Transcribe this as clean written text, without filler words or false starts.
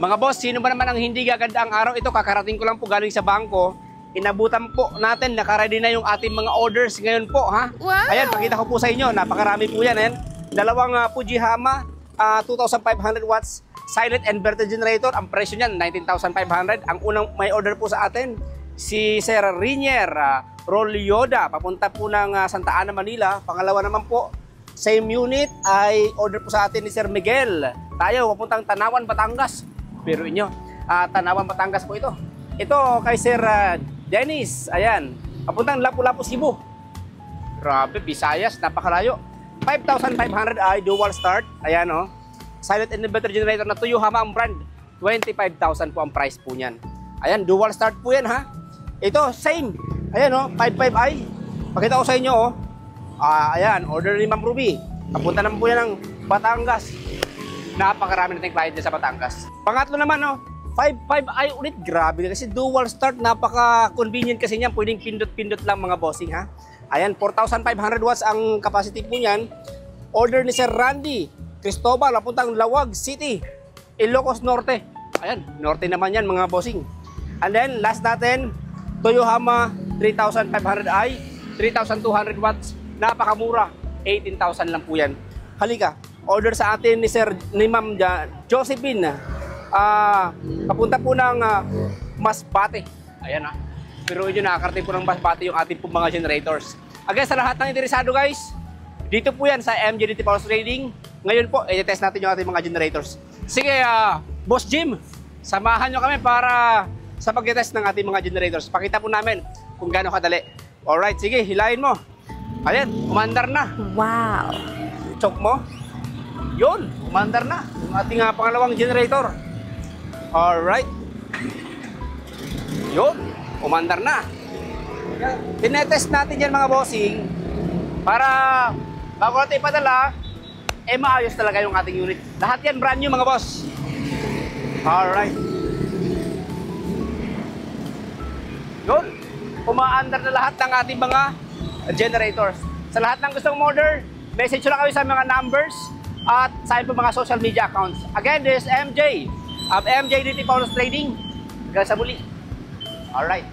Mga boss, sino ba naman ang hindi gaganda ang araw ito? Kakarating ko lang po galing sa bangko. Inabutan po natin, nakaready na yung ating mga orders ngayon po, ha? Wow! Ayan, pakita ko po sa inyo, napakarami po yan. Ayan. Dalawang Fujihama, 2,500 watts silent inverter generator. Ang presyo niyan, 19,500. Ang unang may order po sa atin, si Sir Rinier Rolyoda, papunta po ng Santa Ana, Manila. Pangalawa naman po, same unit ay order po sa atin ni Sir Miguel. Tayo, papuntang Tanawan, Batangas. Pero inyo, Tanawan, Batangas po ito. Ito kay Sir Dennis, ayan, papuntang Lapu-Lapu, Cebu. Grabe, Visayas, napakalayo. 5,500 ay dual start, ayan o. Silent inverter generator na Toyohama ang brand. 25,000 po ang price po niyan. Ayan, dual start po yan ha. Ito, same. Ayan o, 55i. Pakita ko sa inyo o. Ayan, order ni Ma'am Ruby. Papunta naman po yan ng Batangas. Napakarami nating client dyan sa Batangas. Pangatlo naman o, 55i ulit. Grabe kasi dual start. Napaka-convenient kasi niyan. Pwedeng pindot-pindot lang mga bossing ha. Ayan, 4,500 watts ang capacity po niyan. Order ni Sir Randy Cristobal, papuntang Lawag City, Ilocos Norte. Ayan, norte naman yan mga bossing. And then, last natin, Toyohama 3,500i, 3,200 watts. Napakamura, 18,000 lang po yan. Halika, order sa atin ni Ma'am Josephine. Papunta po ng Masbate. Ayan ha. Pero yun, nakakarating po ng Masbate yung ating po mga generators. Again, sa lahat ng interesado guys, dito po yan sa MJDT Power Trading. Ngayon po, i-test natin yung ating mga generators. Sige, Boss Jim, samahan nyo kami para sa pag-test ng ating mga generators. Pakita po namin kung gaano kadali. Alright, sige, hilahin mo. Ayan, umandar na. Wow! Chok mo. Yun, umandar na. Yung ating pangalawang generator. Alright. Yun, umandar na. Tinetest natin yan mga bossing para bago natin ipadala, maayos talaga yung ating unit. Lahat yan brand new mga boss. Alright. Yun, umaandar na lahat ng ating mga generators. Sa lahat ng gustong order, message lang kami sa mga numbers at sa po mga social media accounts. Again, this is MJ of MJDT Power Trading. Hanggang sa muli. Alright.